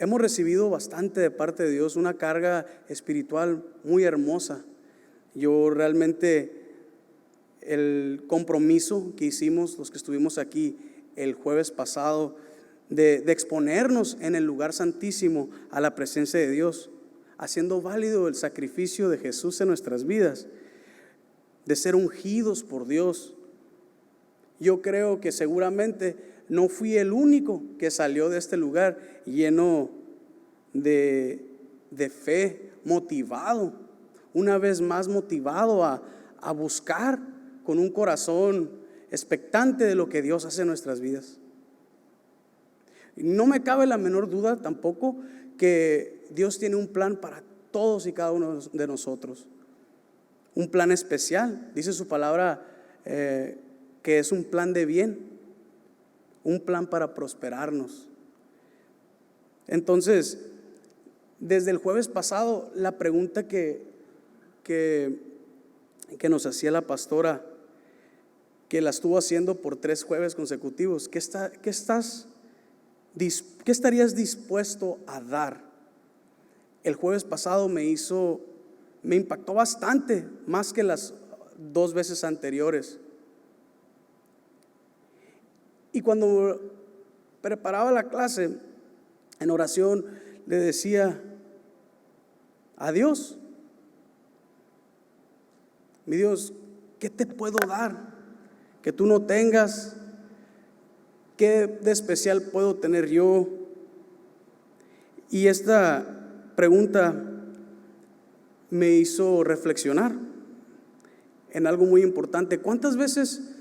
hemos recibido bastante de parte de Dios, una carga espiritual muy hermosa. Yo realmente, el compromiso que hicimos los que estuvimos aquí el jueves pasado de exponernos en el lugar santísimo a la presencia de Dios, haciendo válido el sacrificio de Jesús en nuestras vidas, de ser ungidos por Dios. Yo creo que seguramente no fui el único que salió de este lugar lleno de fe, motivado, una vez más motivado a buscar con un corazón expectante de lo que Dios hace en nuestras vidas. No me cabe la menor duda tampoco que Dios tiene un plan para todos y cada uno de nosotros, un plan especial. Dice su palabra que es un plan de bien, un plan para prosperarnos. Entonces, desde el jueves pasado, la pregunta que nos hacía la pastora, que la estuvo haciendo por 3 jueves consecutivos: ¿qué estarías dispuesto a dar? El jueves pasado me impactó bastante, más que las 2 veces anteriores. Y cuando preparaba la clase en oración, le decía a Dios: mi Dios, ¿qué te puedo dar que tú no tengas? ¿Qué de especial puedo tener yo? Y esta pregunta me hizo reflexionar en algo muy importante. ¿Cuántas veces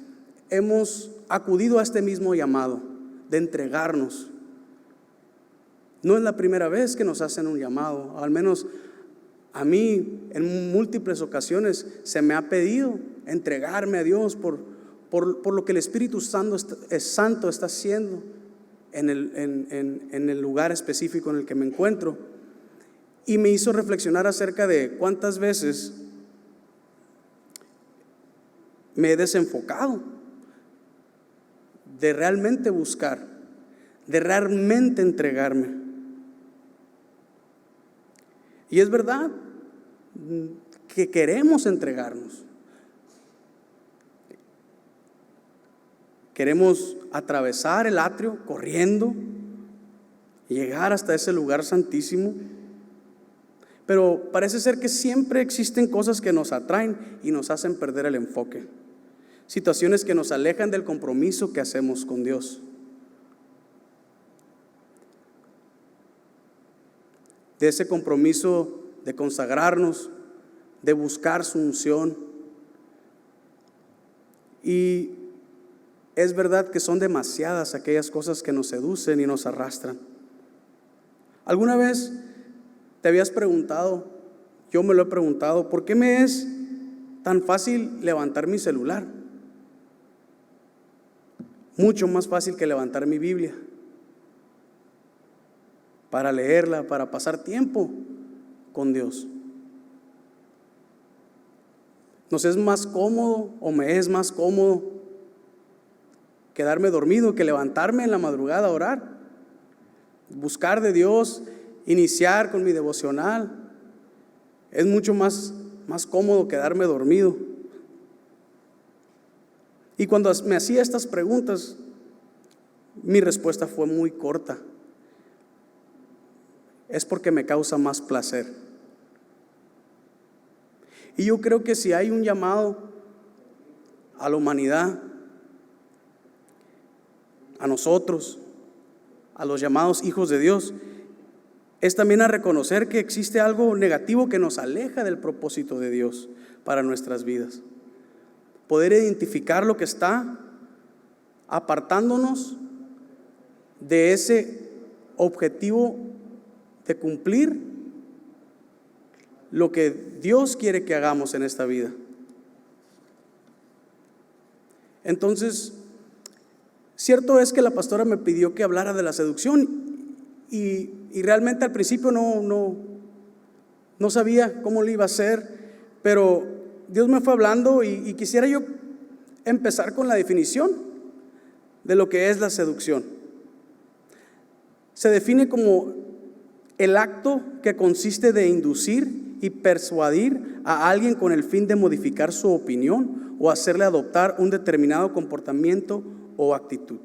hemos acudido a este mismo llamado de entregarnos? No es la primera vez que nos hacen un llamado, al menos a mí en múltiples ocasiones se me ha pedido entregarme a Dios por lo que el Espíritu Santo está haciendo en el lugar específico en el que me encuentro. Y me hizo reflexionar acerca de cuántas veces me he desenfocado de realmente buscar, de realmente entregarme. Y es verdad que queremos entregarnos. Queremos atravesar el atrio corriendo y llegar hasta ese lugar santísimo. Pero parece ser que siempre existen cosas que nos atraen y nos hacen perder el enfoque. Situaciones que nos alejan del compromiso que hacemos con Dios. De ese compromiso de consagrarnos, de buscar su unción. Y es verdad que son demasiadas aquellas cosas que nos seducen y nos arrastran. ¿Alguna vez te habías preguntado, yo me lo he preguntado, por qué me es tan fácil levantar mi celular? Mucho más fácil que levantar mi Biblia, para leerla, para pasar tiempo con Dios. ¿Nos es más cómodo o me es más cómodo quedarme dormido que levantarme en la madrugada a orar, buscar de Dios, iniciar con mi devocional? Es mucho más cómodo quedarme dormido. Y cuando me hacía estas preguntas, mi respuesta fue muy corta: es porque me causa más placer. Y yo creo que si hay un llamado a la humanidad, a nosotros, a los llamados hijos de Dios, es también a reconocer que existe algo negativo que nos aleja del propósito de Dios para nuestras vidas. Poder identificar lo que está apartándonos de ese objetivo de cumplir lo que Dios quiere que hagamos en esta vida. Entonces, cierto es que la pastora me pidió que hablara de la seducción y realmente al principio no sabía cómo lo iba a hacer, pero Dios me fue hablando y quisiera yo empezar con la definición de lo que es la seducción. Se define como el acto que consiste de inducir y persuadir a alguien con el fin de modificar su opinión o hacerle adoptar un determinado comportamiento o actitud.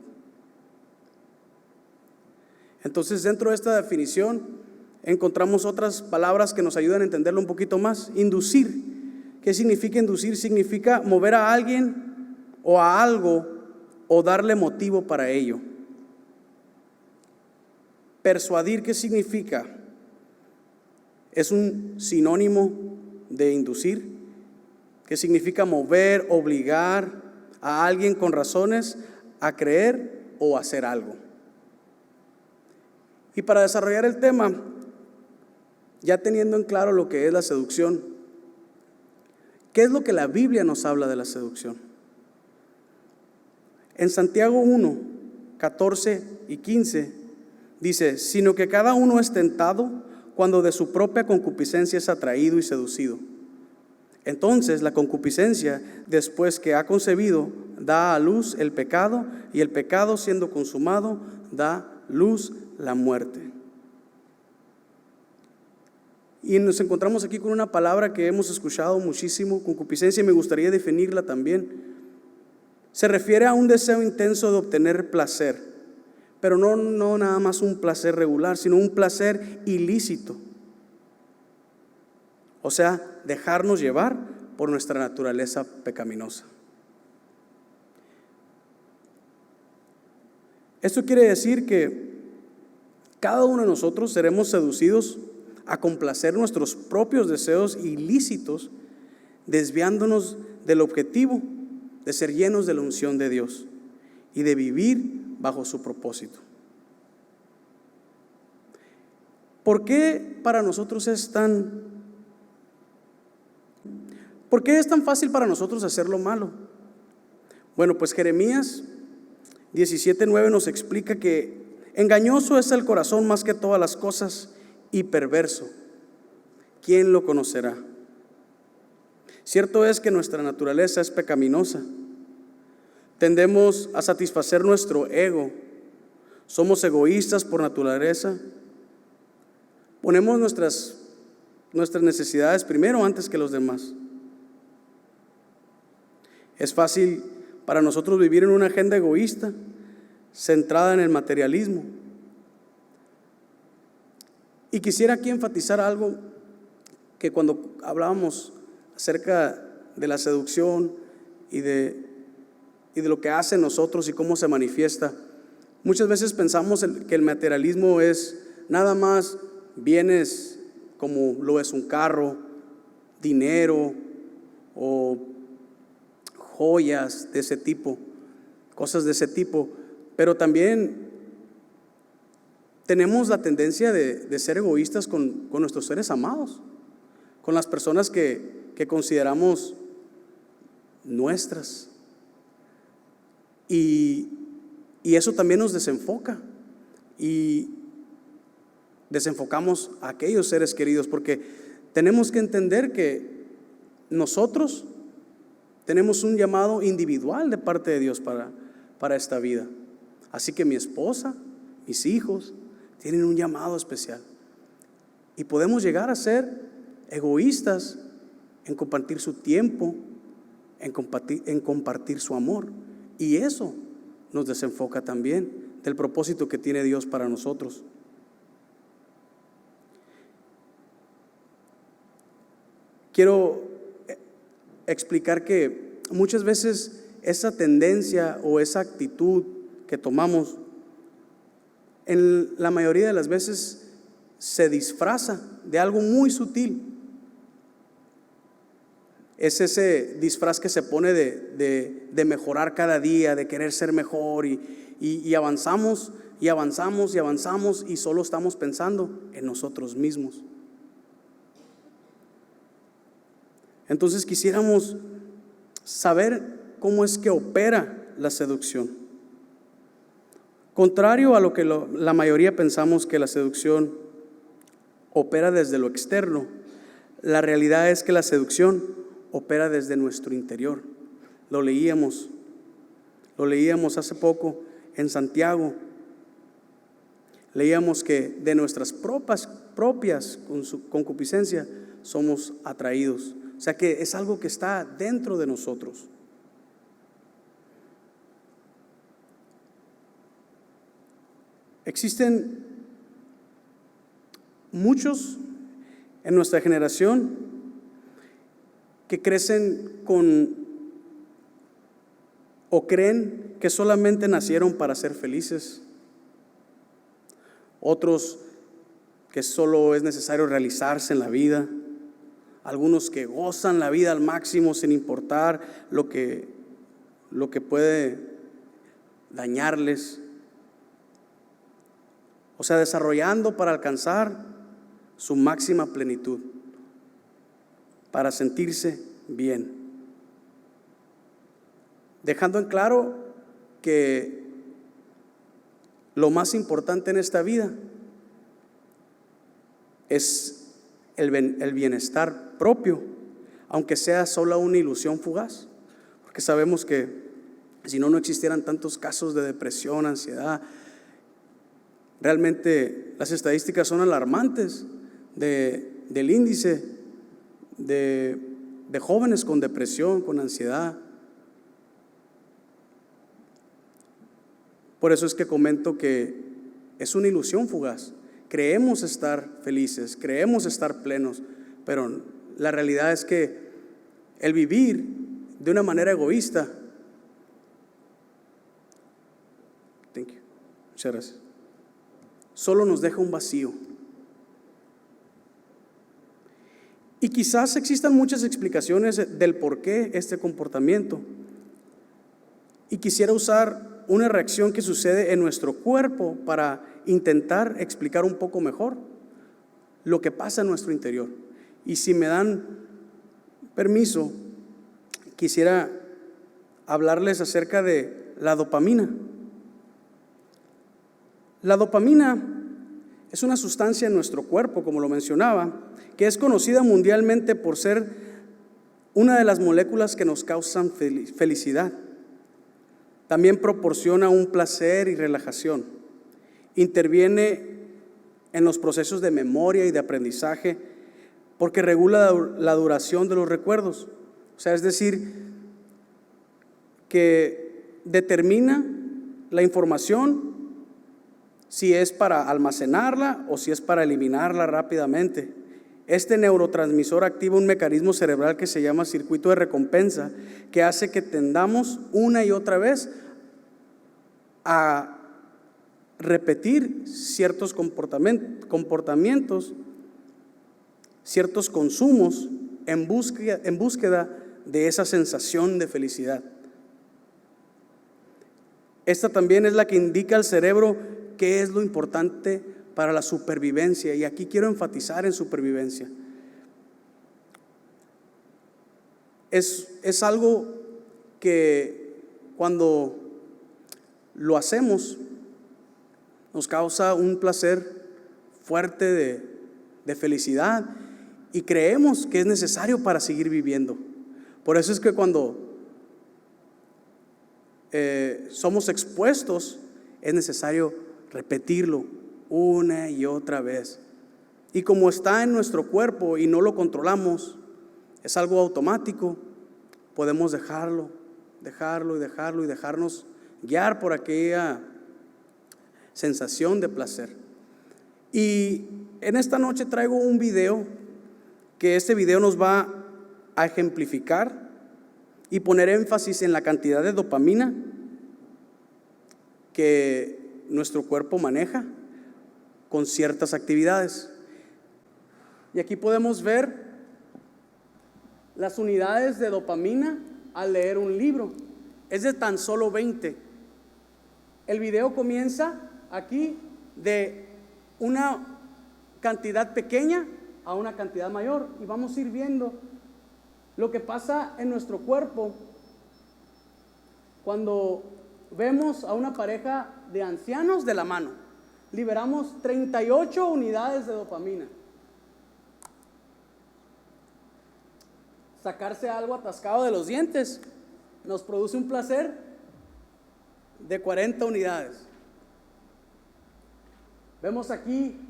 Entonces, dentro de esta definición encontramos otras palabras que nos ayudan a entenderlo un poquito más. Inducir. ¿Qué significa inducir? Significa mover a alguien o a algo o darle motivo para ello. Persuadir, ¿qué significa? Es un sinónimo de inducir, que significa mover, obligar a alguien con razones a creer o hacer algo. Y para desarrollar el tema, ya teniendo en claro lo que es la seducción, ¿qué es lo que la Biblia nos habla de la seducción? En Santiago 1, 14 y 15 dice: sino que cada uno es tentado cuando de su propia concupiscencia es atraído y seducido. Entonces la concupiscencia, después que ha concebido, da a luz el pecado, y el pecado, siendo consumado, da luz la muerte. Y nos encontramos aquí con una palabra que hemos escuchado muchísimo, concupiscencia, y me gustaría definirla también. Se refiere a un deseo intenso de obtener placer, pero no nada más un placer regular, sino un placer ilícito. O sea, dejarnos llevar por nuestra naturaleza pecaminosa. Esto quiere decir que cada uno de nosotros seremos seducidos a complacer nuestros propios deseos ilícitos, desviándonos del objetivo de ser llenos de la unción de Dios y de vivir bajo su propósito. ¿Por qué para nosotros ¿Por qué es tan fácil para nosotros hacer lo malo? Bueno, pues Jeremías 17:9 nos explica que engañoso es el corazón más que todas las cosas y perverso. ¿Quién lo conocerá? Cierto es que nuestra naturaleza es pecaminosa. Tendemos a satisfacer nuestro ego. Somos egoístas por naturaleza. Ponemos nuestras necesidades primero antes que los demás. Es fácil para nosotros vivir en una agenda egoísta, centrada en el materialismo. Y quisiera aquí enfatizar algo que cuando hablábamos acerca de la seducción y de lo que hace en nosotros y cómo se manifiesta, muchas veces pensamos que el materialismo es nada más bienes como lo es un carro, dinero o joyas de ese tipo, cosas de ese tipo, pero también tenemos la tendencia de ser egoístas con nuestros seres amados, con las personas que consideramos nuestras. Y eso también nos desenfoca y desenfocamos a aquellos seres queridos, porque tenemos que entender que nosotros tenemos un llamado individual de parte de Dios para esta vida. Así que mi esposa, mis hijos tienen un llamado especial, y podemos llegar a ser egoístas en compartir su tiempo, en compartir su amor, y eso nos desenfoca también del propósito que tiene Dios para nosotros. Quiero explicar que muchas veces esa tendencia o esa actitud que tomamos, en la mayoría de las veces se disfraza de algo muy sutil. Es ese disfraz que se pone de mejorar cada día, de querer ser mejor, y avanzamos y avanzamos y avanzamos, y solo estamos pensando en nosotros mismos. Entonces quisiéramos saber cómo es que opera la seducción. Contrario a lo que la mayoría pensamos, que la seducción opera desde lo externo, la realidad es que la seducción opera desde nuestro interior. Lo leíamos hace poco en Santiago. leíamos que de nuestras propias concupiscencias somos atraídos. O sea que es algo que está dentro de nosotros. Existen muchos en nuestra generación que crecen o creen que solamente nacieron para ser felices. Otros que solo es necesario realizarse en la vida. Algunos que gozan la vida al máximo sin importar lo que puede dañarles. O sea, desarrollando para alcanzar su máxima plenitud, para sentirse bien. Dejando en claro que lo más importante en esta vida es el bienestar propio, aunque sea solo una ilusión fugaz, porque sabemos que si no existieran tantos casos de depresión, ansiedad. Realmente las estadísticas son alarmantes del índice de jóvenes con depresión, con ansiedad. Por eso es que comento que es una ilusión fugaz. Creemos estar felices, creemos estar plenos, pero la realidad es que el vivir de una manera egoísta, muchas gracias, solo nos deja un vacío. Y quizás existan muchas explicaciones del por qué este comportamiento. Y quisiera usar una reacción que sucede en nuestro cuerpo para intentar explicar un poco mejor lo que pasa en nuestro interior. Y si me dan permiso, quisiera hablarles acerca de la dopamina. La dopamina es una sustancia en nuestro cuerpo, como lo mencionaba, que es conocida mundialmente por ser una de las moléculas que nos causan felicidad. También proporciona un placer y relajación. Interviene en los procesos de memoria y de aprendizaje porque regula la duración de los recuerdos. O sea, es decir, que determina la información si es para almacenarla o si es para eliminarla rápidamente. Este neurotransmisor activa un mecanismo cerebral que se llama circuito de recompensa, que hace que tendamos una y otra vez a repetir ciertos comportamientos, ciertos consumos en búsqueda de esa sensación de felicidad. Esta también es la que indica al cerebro qué es lo importante para la supervivencia, y aquí quiero enfatizar en supervivencia. Es algo que cuando lo hacemos nos causa un placer fuerte de felicidad y creemos que es necesario para seguir viviendo. Por eso es que cuando somos expuestos es necesario repetirlo una y otra vez. Y como está en nuestro cuerpo y no lo controlamos, es algo automático, podemos dejarlo y dejarnos guiar por aquella sensación de placer. Y en esta noche traigo un video, que este video nos va a ejemplificar y poner énfasis en la cantidad de dopamina que nuestro cuerpo maneja con ciertas actividades. Y aquí podemos ver las unidades de dopamina al leer un libro. Es de tan solo 20. El video comienza aquí de una cantidad pequeña a una cantidad mayor, y vamos a ir viendo lo que pasa en nuestro cuerpo cuando vemos a una pareja de ancianos de la mano. Liberamos 38 unidades de dopamina. Sacarse algo atascado de los dientes nos produce un placer de 40 unidades. Vemos aquí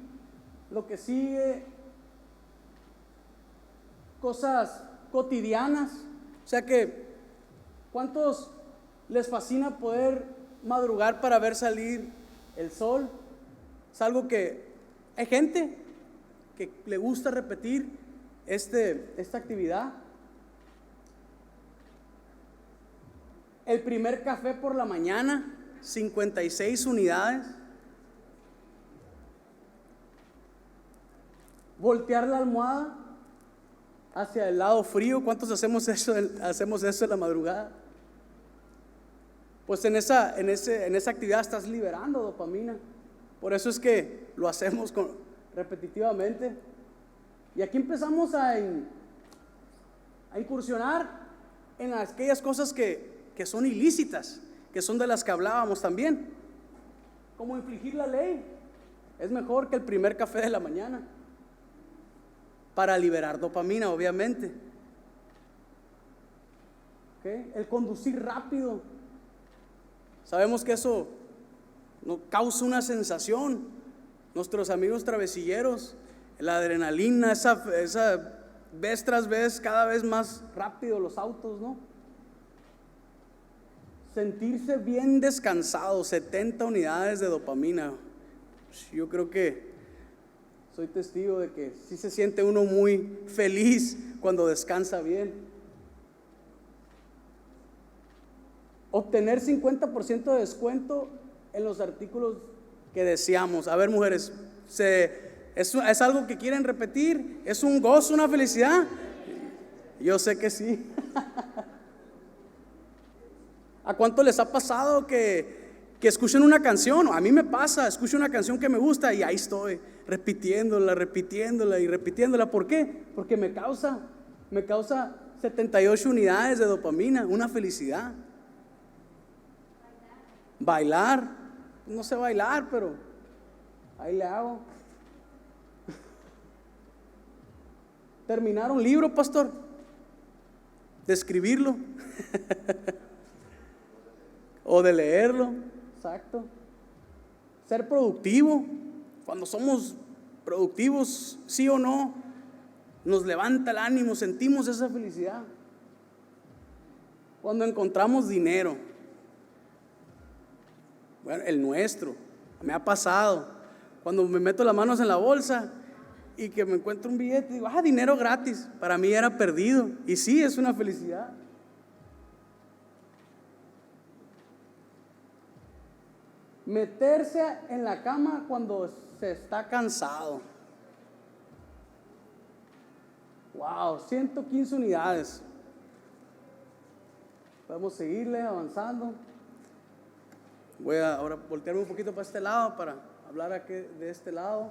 lo que sigue, cosas cotidianas. O sea que, ¿cuántos les fascina poder madrugar para ver salir el sol? Es algo que hay gente que le gusta repetir esta actividad. El primer café por la mañana, 56 unidades. Voltear la almohada hacia el lado frío. ¿Cuántos hacemos eso en la madrugada? Pues en esa actividad estás liberando dopamina. Por eso es que lo hacemos repetitivamente. Y aquí empezamos a incursionar en aquellas cosas que son ilícitas, que son de las que hablábamos también, como infringir la ley. Es mejor que el primer café de la mañana, para liberar dopamina, obviamente. ¿Okay? El conducir rápido, sabemos que eso nos causa una sensación. Nuestros amigos travesilleros, la adrenalina, esa vez tras vez, cada vez más rápido los autos, ¿no? Sentirse bien descansado, 70 unidades de dopamina. Yo creo que soy testigo de que sí se siente uno muy feliz cuando descansa bien. Obtener 50% de descuento en los artículos que deseamos. A ver, mujeres, ¿es algo que quieren repetir? ¿Es un gozo, una felicidad? Yo sé que sí. ¿A cuánto les ha pasado que escuchen una canción? A mí me pasa, escucho una canción que me gusta y ahí estoy, repitiéndola y repitiéndola. ¿Por qué? Porque me causa 78 unidades de dopamina, una felicidad. Bailar, no sé bailar, pero ahí le hago. Terminar un libro, pastor, de escribirlo o de leerlo, exacto. Ser productivo, cuando somos productivos, sí o no, nos levanta el ánimo, sentimos esa felicidad. Cuando encontramos dinero, bueno, el nuestro, me ha pasado, cuando me meto las manos en la bolsa y que me encuentro un billete, digo, dinero gratis, para mí era perdido, y sí, es una felicidad. Meterse en la cama cuando se está cansado. Wow, 115 unidades. Podemos seguirle avanzando. Voy a ahora voltearme un poquito para este lado para hablar aquí de este lado.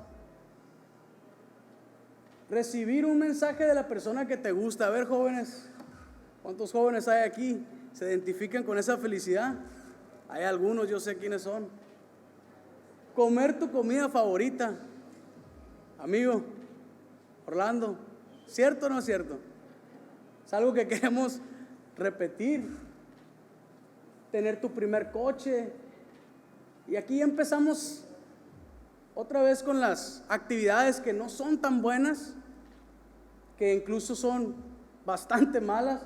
Recibir un mensaje de la persona que te gusta. A ver, jóvenes, ¿cuántos jóvenes hay aquí? ¿Se identifican con esa felicidad? Hay algunos, yo sé quiénes son. Comer tu comida favorita. Amigo Orlando, ¿cierto o no es cierto? Es algo que queremos repetir. Tener tu primer coche. Y aquí empezamos otra vez con las actividades que no son tan buenas, que incluso son bastante malas.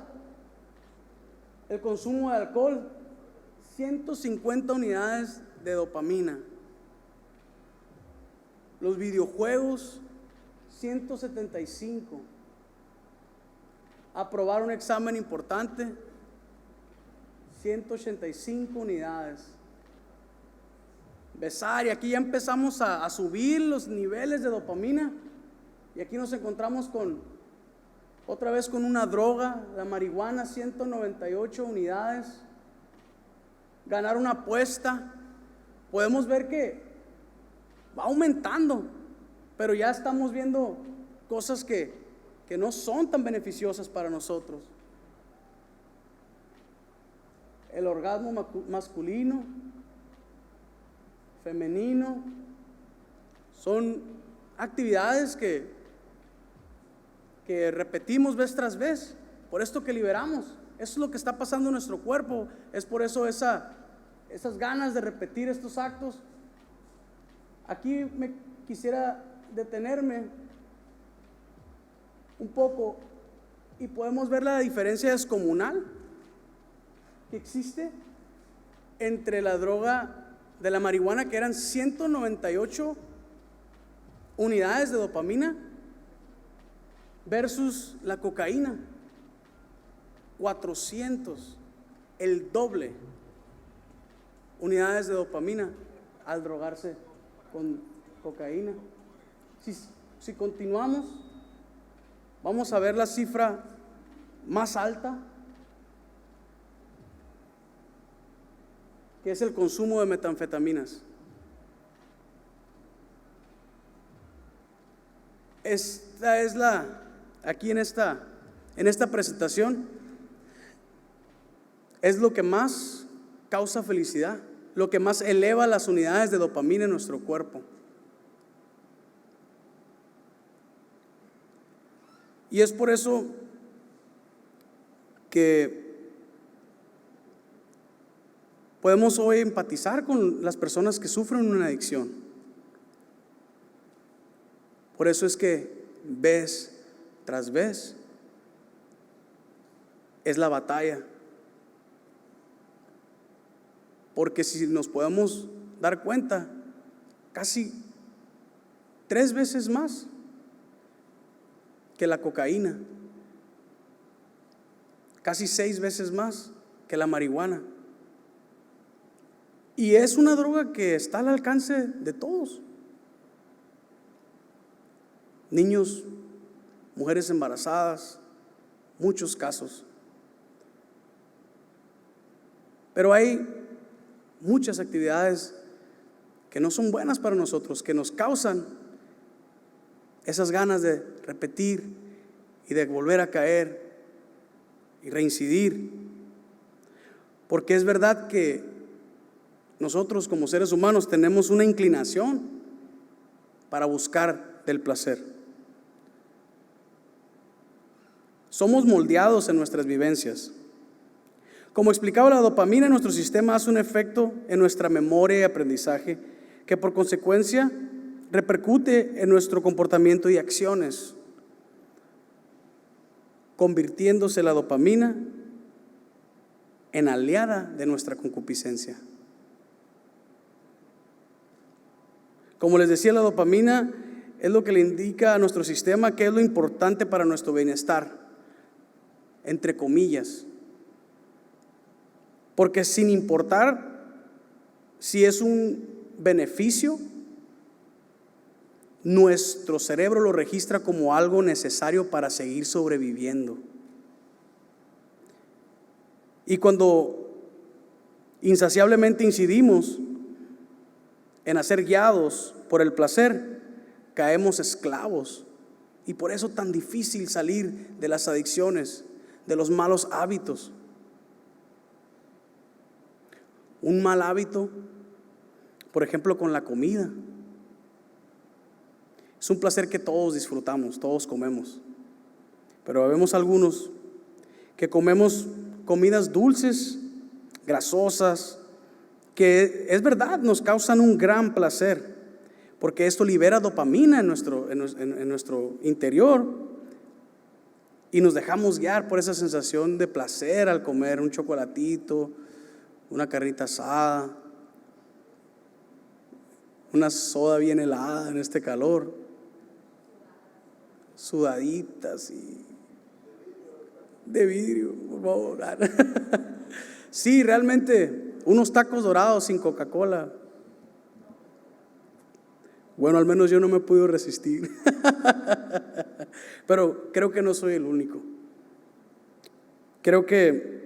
El consumo de alcohol, 150 unidades de dopamina. Los videojuegos, 175. Aprobar un examen importante, 185 unidades. Besar, y aquí ya empezamos a subir los niveles de dopamina. Y aquí nos encontramos otra vez con una droga, la marihuana, 198 unidades. Ganar una apuesta, podemos ver que va aumentando, pero ya estamos viendo cosas que no son tan beneficiosas para nosotros. El orgasmo masculino, femenino, son actividades que repetimos vez tras vez. Por esto que liberamos, eso es lo que está pasando en nuestro cuerpo. Es por eso esas ganas de repetir estos actos. Aquí me quisiera detenerme un poco y podemos ver la diferencia descomunal que existe entre la droga de la marihuana, que eran 198 unidades de dopamina, versus la cocaína, 400, el doble unidades de dopamina al drogarse con cocaína. Si continuamos, vamos a ver la cifra más alta, que es el consumo de metanfetaminas. Esta es aquí en esta presentación, es lo que más causa felicidad, lo que más eleva las unidades de dopamina en nuestro cuerpo. Y es por eso que podemos hoy empatizar con las personas que sufren una adicción. Por eso es que vez tras vez es la batalla. Porque si nos podemos dar cuenta, casi 3 veces más que la cocaína, casi 6 veces más que la marihuana. Y es una droga que está al alcance de todos. Niños, mujeres embarazadas, muchos casos. Pero hay muchas actividades que no son buenas para nosotros, que nos causan esas ganas de repetir y de volver a caer y reincidir. Porque es verdad que nosotros como seres humanos tenemos una inclinación para buscar del placer. Somos moldeados en nuestras vivencias. Como explicaba, la dopamina en nuestro sistema hace un efecto en nuestra memoria y aprendizaje que por consecuencia repercute en nuestro comportamiento y acciones, convirtiéndose la dopamina en aliada de nuestra concupiscencia. Como les decía, la dopamina es lo que le indica a nuestro sistema qué es lo importante para nuestro bienestar, entre comillas. Porque sin importar si es un beneficio, nuestro cerebro lo registra como algo necesario para seguir sobreviviendo. Y cuando insaciablemente incidimos en ser guiados por el placer, caemos esclavos. Y por eso tan difícil salir de las adicciones, de los malos hábitos. Un mal hábito, por ejemplo, con la comida. Es un placer que todos disfrutamos, todos comemos. Pero vemos algunos que comemos comidas dulces, grasosas, que es verdad, nos causan un gran placer, porque esto libera dopamina en nuestro interior, y nos dejamos guiar por esa sensación de placer al comer un chocolatito, una carnita asada, una soda bien helada en este calor, sudaditas y de vidrio, por favor. Sí, realmente, unos tacos dorados sin Coca-Cola. Bueno, al menos yo no me he podido resistir. Pero creo que no soy el único. Creo que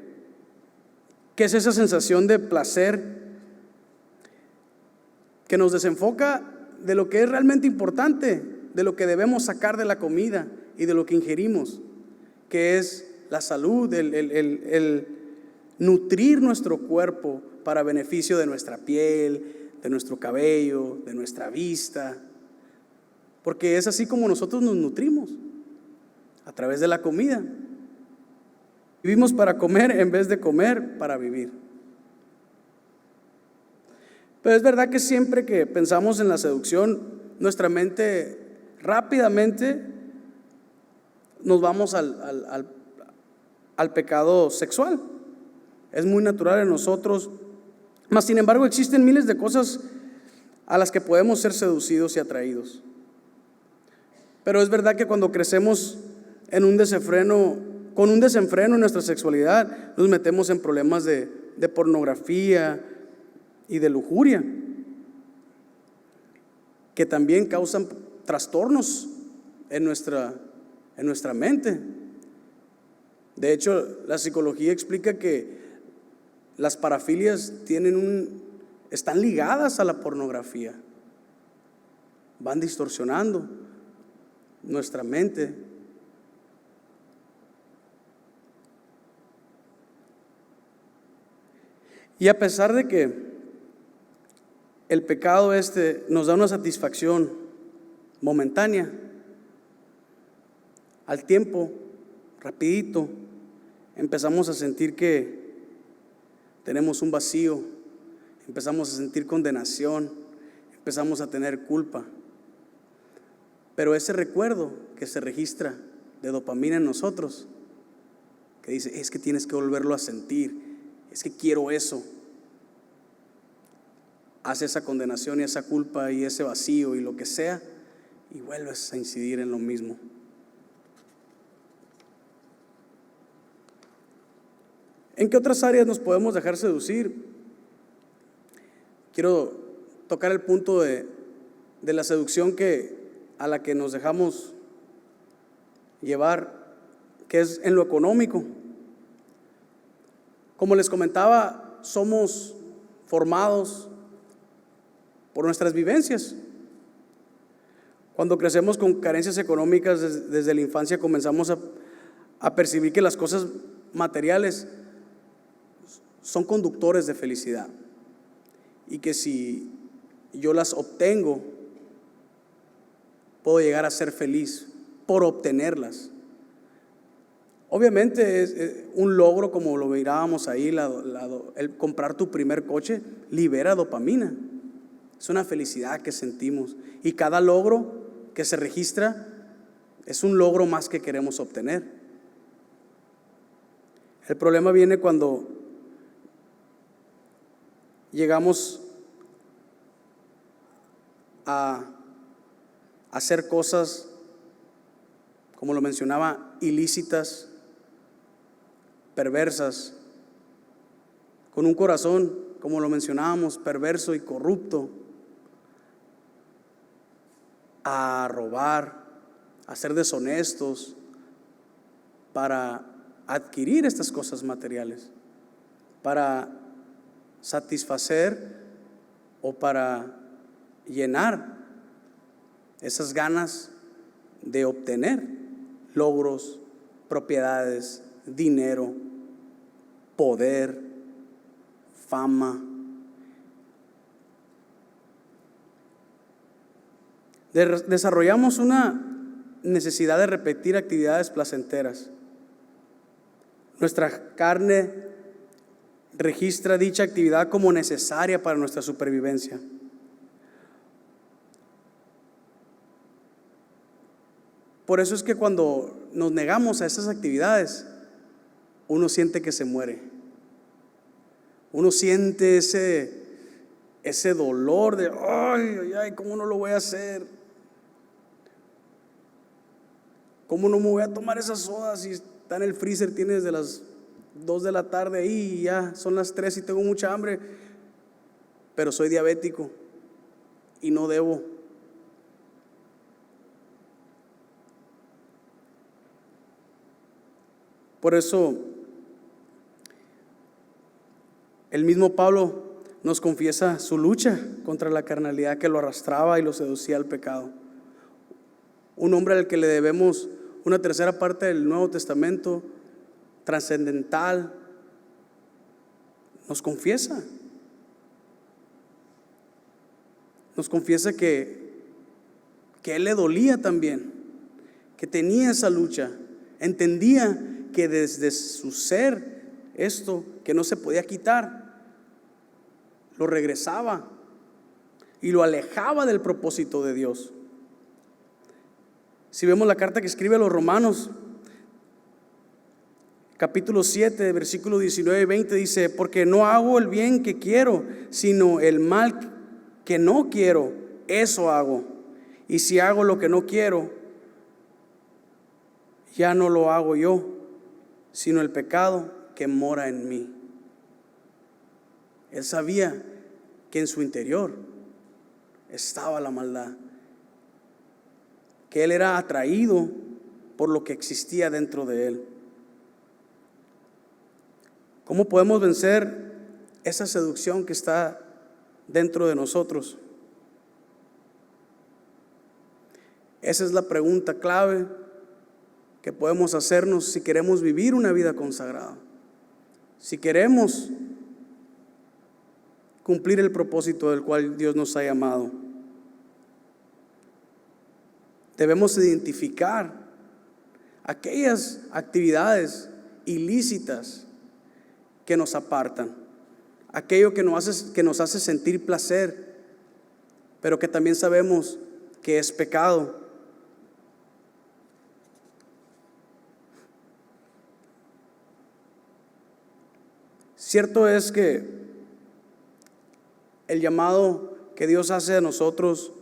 es esa sensación de placer que nos desenfoca de lo que es realmente importante, de lo que debemos sacar de la comida y de lo que ingerimos, que es la salud, el nutrir nuestro cuerpo para beneficio de nuestra piel, de nuestro cabello, de nuestra vista, porque es así como nosotros nos nutrimos, a través de la comida. Vivimos para comer en vez de comer para vivir. Pero es verdad que siempre que pensamos en la seducción, nuestra mente rápidamente nos vamos al pecado sexual. Es muy natural en nosotros. Mas sin embargo existen miles de cosas a las que podemos ser seducidos y atraídos. Pero es verdad que cuando crecemos con un desenfreno en nuestra sexualidad, nos metemos en problemas de pornografía y de lujuria, que también causan trastornos en nuestra mente. De hecho, la psicología explica que las parafilias están ligadas a la pornografía, van distorsionando nuestra mente. Y a pesar de que el pecado nos da una satisfacción momentánea, al tiempo, rapidito, empezamos a sentir que tenemos un vacío, empezamos a sentir condenación, empezamos a tener culpa. Pero ese recuerdo que se registra de dopamina en nosotros, que dice, es que tienes que volverlo a sentir, es que quiero eso, hace esa condenación y esa culpa y ese vacío y lo que sea, y vuelves a incidir en lo mismo. ¿En qué otras áreas nos podemos dejar seducir? Quiero tocar el punto de la seducción a la que nos dejamos llevar, que es en lo económico. Como les comentaba, somos formados por nuestras vivencias. Cuando crecemos con carencias económicas desde la infancia, comenzamos a percibir que las cosas materiales son conductores de felicidad y que si yo las obtengo, puedo llegar a ser feliz por obtenerlas. Obviamente es un logro, como lo mirábamos ahí, el comprar tu primer coche libera dopamina. Es una felicidad que sentimos, y cada logro que se registra es un logro más que queremos obtener. El problema viene cuando llegamos a hacer cosas, como lo mencionaba, ilícitas, perversas, con un corazón, como lo mencionábamos, perverso y corrupto, a robar, a ser deshonestos para adquirir estas cosas materiales, para satisfacer o para llenar esas ganas de obtener logros, propiedades, dinero, poder, fama. Desarrollamos una necesidad de repetir actividades placenteras. Nuestra carne registra dicha actividad como necesaria para nuestra supervivencia. Por eso es que cuando nos negamos a esas actividades, uno siente que se muere. Uno siente ese dolor de, ay, ¿cómo no lo voy a hacer? ¿Cómo no me voy a tomar esas sodas si está en el freezer, tiene desde las 2 de la tarde ahí y ya son las 3 y tengo mucha hambre? Pero soy diabético y no debo. Por eso el mismo Pablo nos confiesa su lucha contra la carnalidad que lo arrastraba y lo seducía al pecado. Un hombre al que le debemos una tercera parte del Nuevo Testamento, trascendental, nos confiesa que a él le dolía también, que tenía esa lucha, entendía que desde su ser esto que no se podía quitar lo regresaba y lo alejaba del propósito de Dios. Si vemos la carta que escribe a los Romanos, capítulo 7, versículos 19 y 20, dice: porque no hago el bien que quiero, sino el mal que no quiero, eso hago. Y si hago lo que no quiero, ya no lo hago yo, sino el pecado que mora en mí. Él sabía que en su interior estaba la maldad, que él era atraído por lo que existía dentro de él. ¿Cómo podemos vencer esa seducción que está dentro de nosotros? Esa es la pregunta clave que podemos hacernos si queremos vivir una vida consagrada, si queremos cumplir el propósito del cual Dios nos ha llamado. Debemos identificar aquellas actividades ilícitas que nos apartan, aquello que nos hace sentir placer, pero que también sabemos que es pecado. Cierto es que el llamado que Dios hace a nosotros,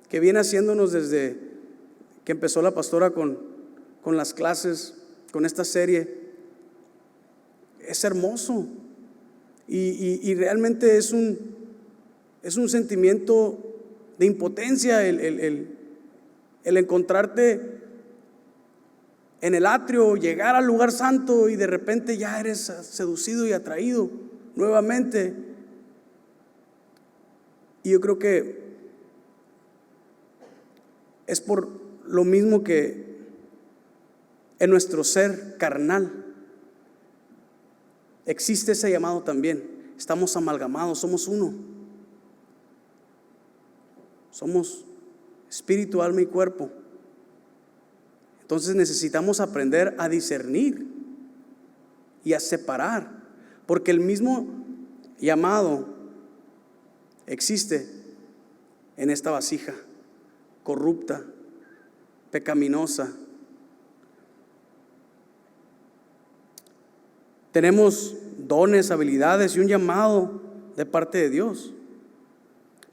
que viene haciéndonos desde que empezó la pastora con las clases, con esta serie, es hermoso y realmente es un sentimiento de impotencia el encontrarte en el atrio, llegar al lugar santo y de repente ya eres seducido y atraído nuevamente. Y yo creo que es por lo mismo que en nuestro ser carnal existe ese llamado también. Estamos amalgamados, somos uno. Somos espíritu, alma y cuerpo. Entonces necesitamos aprender a discernir y a separar, porque el mismo llamado existe en esta vasija corrupta, pecaminosa. Tenemos dones, habilidades y un llamado de parte de Dios,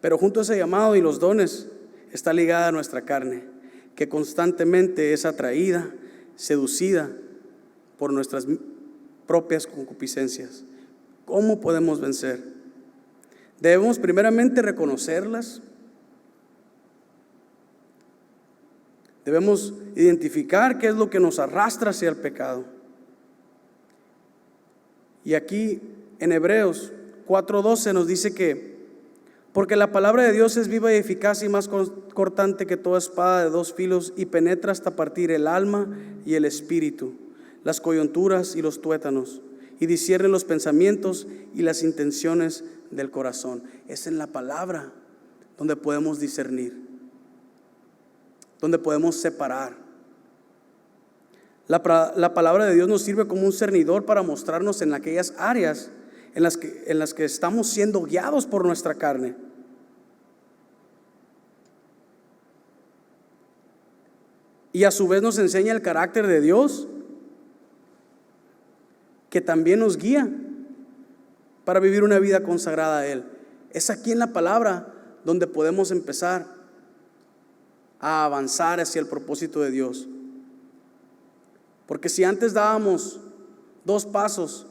pero junto a ese llamado y los dones está ligada nuestra carne, que constantemente es atraída, seducida por nuestras propias concupiscencias. ¿Cómo podemos vencer? Debemos primeramente reconocerlas. Debemos identificar qué es lo que nos arrastra hacia el pecado. Y aquí en Hebreos 4:12 nos dice que porque la palabra de Dios es viva y eficaz y más cortante que toda espada de dos filos y penetra hasta partir el alma y el espíritu, las coyunturas y los tuétanos, y discierne los pensamientos y las intenciones del corazón. Es en la palabra donde podemos discernir, donde podemos separar. La palabra de Dios nos sirve como un cernidor para mostrarnos en aquellas áreas en las que estamos siendo guiados por nuestra carne. Y a su vez nos enseña el carácter de Dios, que también nos guía para vivir una vida consagrada a Él. Es aquí en la palabra donde podemos empezar a avanzar hacia el propósito de Dios. Porque si antes dábamos 2 pasos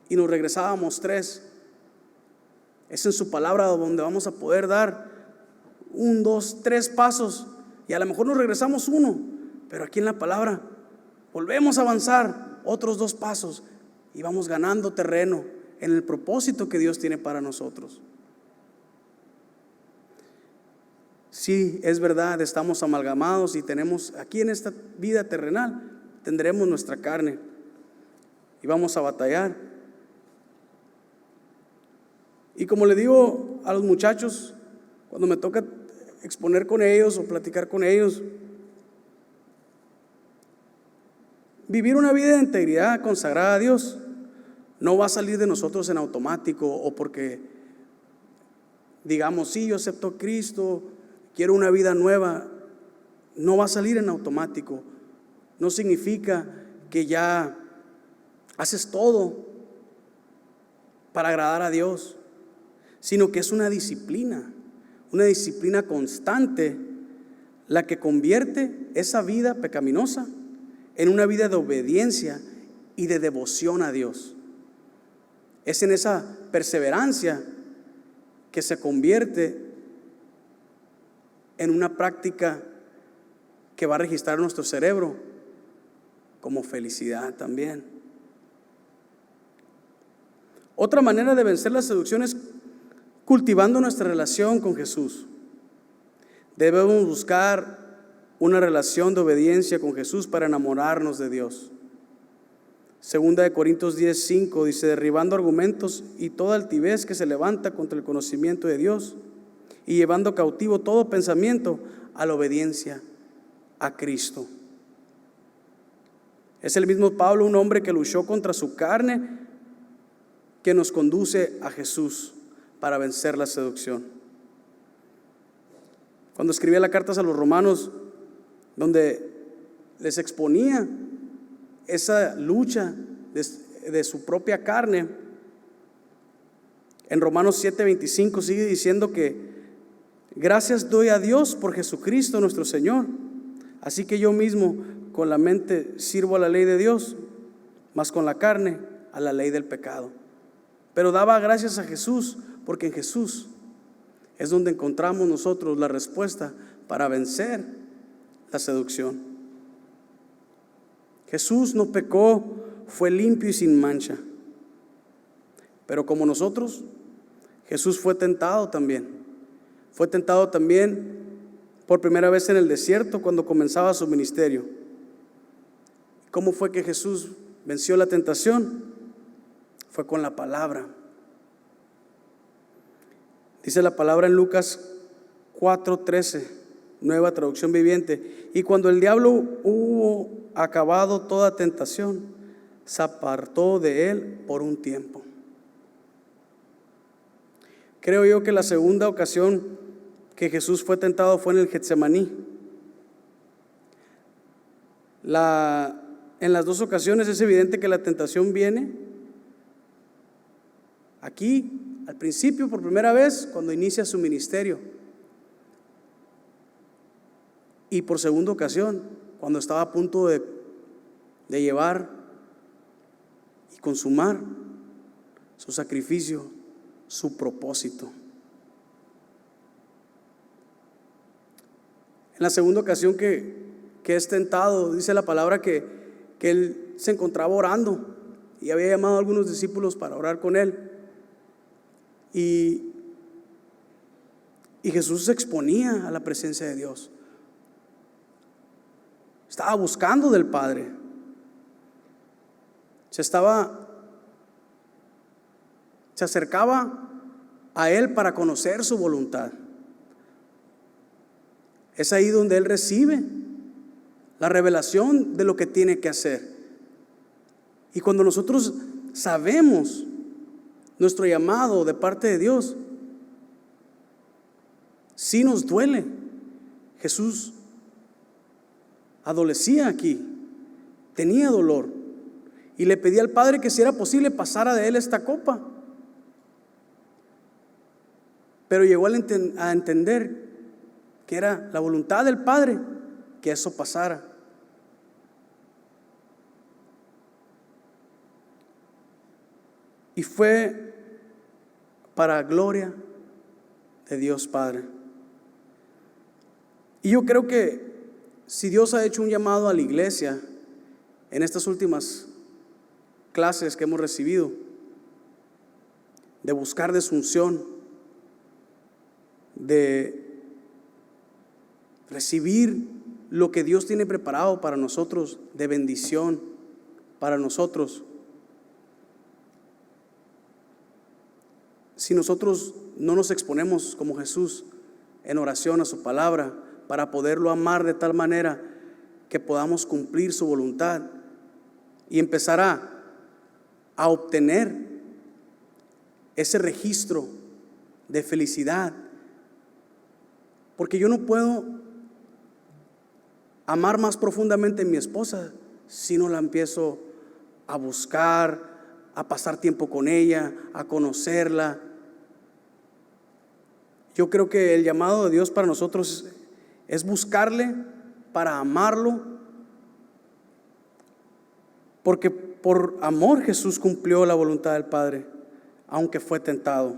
y nos regresábamos 3, es en su palabra donde vamos a poder dar 1, 2, 3 pasos, y a lo mejor nos regresamos 1, pero aquí en la palabra volvemos a avanzar otros 2 pasos y vamos ganando terreno en el propósito que Dios tiene para nosotros. Sí, es verdad, estamos amalgamados y tenemos aquí en esta vida terrenal, tendremos nuestra carne y vamos a batallar. Y como le digo a los muchachos, cuando me toca exponer con ellos o platicar con ellos, vivir una vida de integridad consagrada a Dios no va a salir de nosotros en automático o porque digamos, sí, yo acepto a Cristo, quiero una vida nueva, no va a salir en automático. No significa que ya haces todo para agradar a Dios, sino que es una disciplina constante la que convierte esa vida pecaminosa en una vida de obediencia y de devoción a Dios. Es en esa perseverancia que se convierte en una práctica que va a registrar nuestro cerebro como felicidad también. Otra manera de vencer la seducción es cultivando nuestra relación con Jesús. Debemos buscar una relación de obediencia con Jesús para enamorarnos de Dios. Segunda de Corintios 10:5 dice: derribando argumentos y toda altivez que se levanta contra el conocimiento de Dios, y llevando cautivo todo pensamiento a la obediencia a Cristo. Es el mismo Pablo, un hombre que luchó contra su carne, que nos conduce a Jesús para vencer la seducción. Cuando escribía las cartas a los romanos, donde les exponía esa lucha de su propia carne, en Romanos 7:25 sigue diciendo que gracias doy a Dios por Jesucristo nuestro Señor. Así que yo mismo con la mente sirvo a la ley de Dios, mas con la carne a la ley del pecado. Pero daba gracias a Jesús, porque en Jesús es donde encontramos nosotros la respuesta para vencer la seducción. Jesús no pecó, fue limpio y sin mancha. Pero como nosotros, Jesús fue tentado también. Fue tentado también por primera vez en el desierto cuando comenzaba su ministerio. ¿Cómo fue que Jesús venció la tentación? Fue con la palabra. Dice la palabra en Lucas 4:13, nueva traducción viviente: y cuando el diablo hubo acabado toda tentación, se apartó de él por un tiempo. Creo yo que la segunda ocasión que Jesús fue tentado fue en el Getsemaní. En las dos ocasiones es evidente que la tentación viene aquí, al principio, por primera vez, cuando inicia su ministerio, y por segunda ocasión, cuando estaba a punto de llevar y consumar su sacrificio, su propósito. En la segunda ocasión que es tentado, dice la palabra que él se encontraba orando y había llamado a algunos discípulos para orar con él. Y Jesús se exponía a la presencia de Dios. Estaba buscando del Padre. Se acercaba a Él para conocer su voluntad. Es ahí donde Él recibe la revelación de lo que tiene que hacer. Y cuando nosotros sabemos nuestro llamado de parte de Dios, sí nos duele. Jesús adolecía aquí, tenía dolor, y le pedía al Padre que si era posible pasara de él esta copa. Pero llegó a entender que era la voluntad del Padre que eso pasara. Y fue para gloria de Dios Padre. Y yo creo que si Dios ha hecho un llamado a la iglesia en estas últimas clases que hemos recibido, de buscar de su unción, de recibir lo que Dios tiene preparado para nosotros, de bendición para nosotros. Si nosotros no nos exponemos como Jesús en oración a su palabra para poderlo amar de tal manera que podamos cumplir su voluntad y empezar a obtener ese registro de felicidad. Porque yo no puedo amar más profundamente a mi esposa si no la empiezo a buscar, a pasar tiempo con ella, a conocerla. Yo creo que el llamado de Dios para nosotros es buscarle para amarlo, porque por amor Jesús cumplió la voluntad del Padre, aunque fue tentado.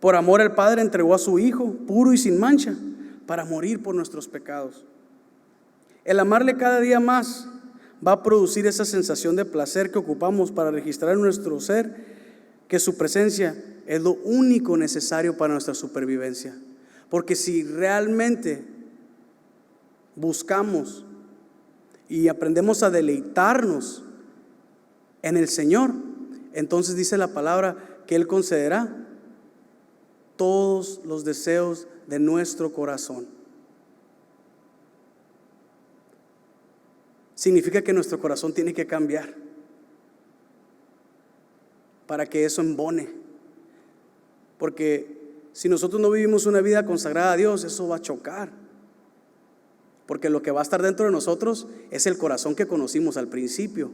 Por amor el Padre entregó a su Hijo, puro y sin mancha, para morir por nuestros pecados. El amarle cada día más va a producir esa sensación de placer que ocupamos para registrar en nuestro ser que su presencia es lo único necesario para nuestra supervivencia. Porque si realmente buscamos y aprendemos a deleitarnos en el Señor, entonces dice la palabra que Él concederá todos los deseos de nuestro corazón. Significa que nuestro corazón tiene que cambiar para que eso embone. Porque si nosotros no vivimos una vida consagrada a Dios, eso va a chocar. Porque lo que va a estar dentro de nosotros es el corazón que conocimos al principio.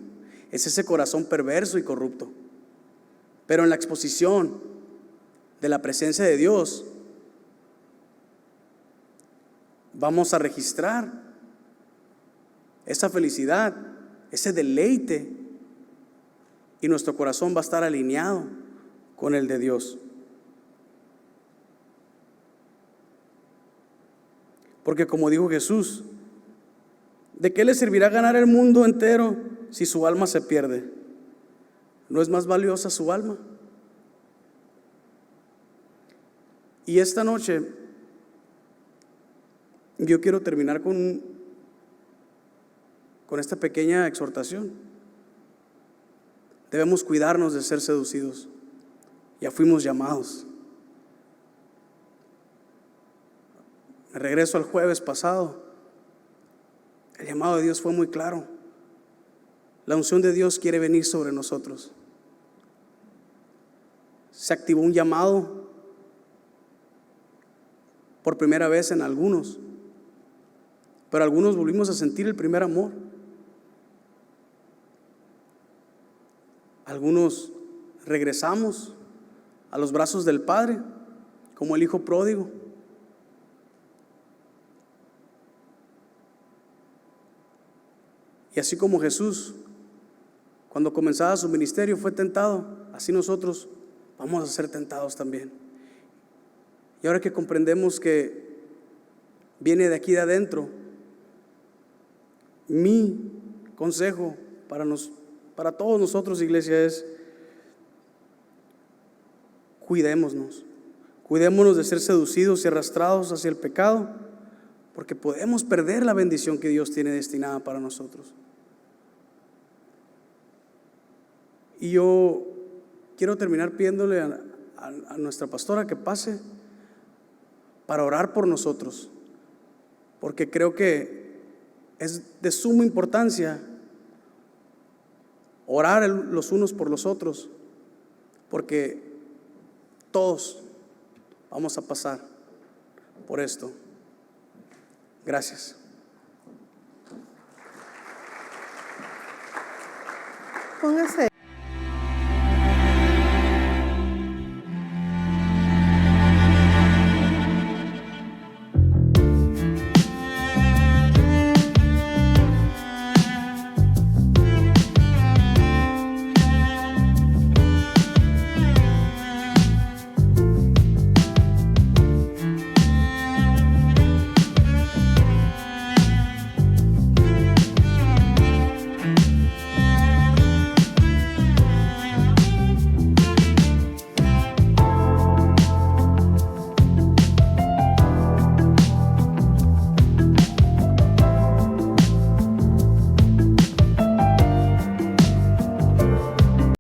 Es ese corazón perverso y corrupto. Pero en la exposición de la presencia de Dios, vamos a registrar esa felicidad, ese deleite, y nuestro corazón va a estar alineado con el de Dios. Porque como dijo Jesús, ¿de qué le servirá ganar el mundo entero si su alma se pierde? ¿No es más valiosa su alma? Y esta noche yo quiero terminar con esta pequeña exhortación. Debemos cuidarnos de ser seducidos. Ya fuimos llamados. Me regreso al jueves pasado. El llamado de Dios fue muy claro. La unción de Dios quiere venir sobre nosotros. Se activó un llamado por primera vez en algunos, pero algunos volvimos a sentir el primer amor. Algunos regresamos a los brazos del Padre, como el hijo pródigo. Y así como Jesús, cuando comenzaba su ministerio, fue tentado, así nosotros vamos a ser tentados también. Y ahora que comprendemos que viene de aquí de adentro, mi consejo para todos nosotros, iglesia, es: cuidémonos de ser seducidos y arrastrados hacia el pecado, porque podemos perder la bendición que Dios tiene destinada para nosotros. Y yo quiero terminar pidiéndole a nuestra pastora que pase para orar por nosotros, porque creo que es de suma importancia orar los unos por los otros, porque todos vamos a pasar por esto. Gracias. Póngase.